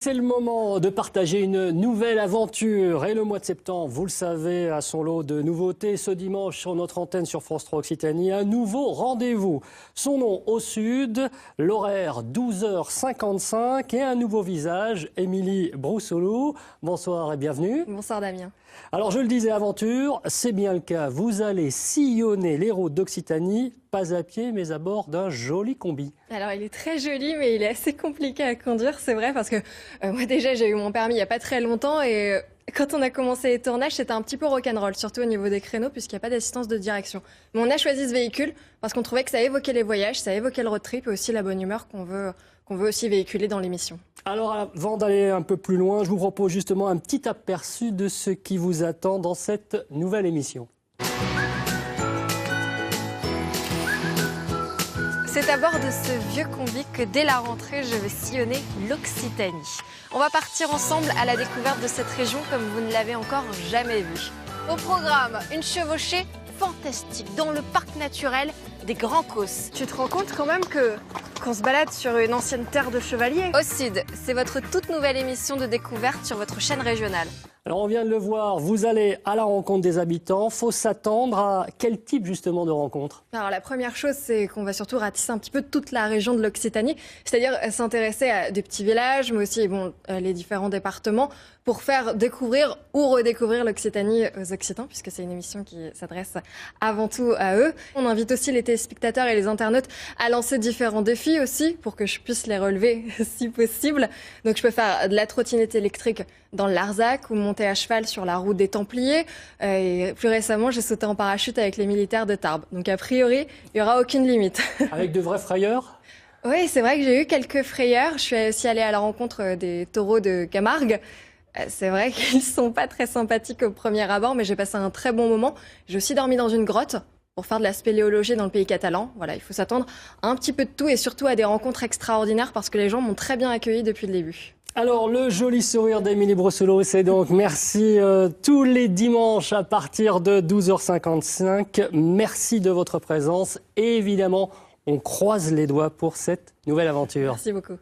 C'est le moment de partager une nouvelle aventure. Et le mois de septembre, vous le savez, a son lot de nouveautés. Ce dimanche, sur notre antenne sur France 3 Occitanie, un nouveau rendez-vous. Son nom au sud, l'horaire 12h55 et un nouveau visage, Émilie Brousselot. Bonsoir et bienvenue. Bonsoir Damien. Alors je le disais, aventure, c'est bien le cas. Vous allez sillonner les routes d'Occitanie, pas à pied mais à bord d'un joli combi. Alors il est très joli mais il est assez compliqué à conduire, c'est vrai, parce que moi déjà j'ai eu mon permis il n'y a pas très longtemps et quand on a commencé les tournages c'était un petit peu rock'n'roll, surtout au niveau des créneaux puisqu'il n'y a pas d'assistance de direction. Mais on a choisi ce véhicule parce qu'on trouvait que ça évoquait les voyages, ça évoquait le road trip et aussi la bonne humeur qu'on veut aussi véhiculer dans l'émission. Alors avant d'aller un peu plus loin, je vous propose justement un petit aperçu de ce qui vous attend dans cette nouvelle émission. C'est à bord de ce vieux combi que dès la rentrée, je vais sillonner l'Occitanie. On va partir ensemble à la découverte de cette région comme vous ne l'avez encore jamais vue. Au programme, une chevauchée fantastique dans le parc naturel des Grands Causses. Tu te rends compte quand même qu'on se balade sur une ancienne terre de chevaliers? Au Sud, c'est votre toute nouvelle émission de découverte sur votre chaîne régionale. Alors on vient de le voir, vous allez à la rencontre des habitants. Faut s'attendre à quel type justement de rencontre? Alors la première chose, c'est qu'on va surtout ratisser un petit peu toute la région de l'Occitanie, c'est-à-dire s'intéresser à des petits villages, mais aussi les différents départements, pour faire découvrir ou redécouvrir l'Occitanie aux Occitans, puisque c'est une émission qui s'adresse avant tout à eux. On invite aussi les téléspectateurs et les internautes à lancer différents défis aussi, pour que je puisse les relever si possible. Donc je peux faire de la trottinette électrique dans le Larzac ou monter à cheval sur la route des Templiers. Et plus récemment, j'ai sauté en parachute avec les militaires de Tarbes. Donc a priori, il n'y aura aucune limite. Avec de vraies frayeurs? Oui, c'est vrai que j'ai eu quelques frayeurs. Je suis aussi allée à la rencontre des taureaux de Camargue. C'est vrai qu'ils sont pas très sympathiques au premier abord, mais j'ai passé un très bon moment. J'ai aussi dormi dans une grotte pour faire de la spéléologie dans le pays catalan. Voilà, il faut s'attendre à un petit peu de tout et surtout à des rencontres extraordinaires parce que les gens m'ont très bien accueilli depuis le début. Alors, le joli sourire d'Émilie Brousselot, c'est donc merci tous les dimanches à partir de 12h55. Merci de votre présence et évidemment, on croise les doigts pour cette nouvelle aventure. Merci beaucoup.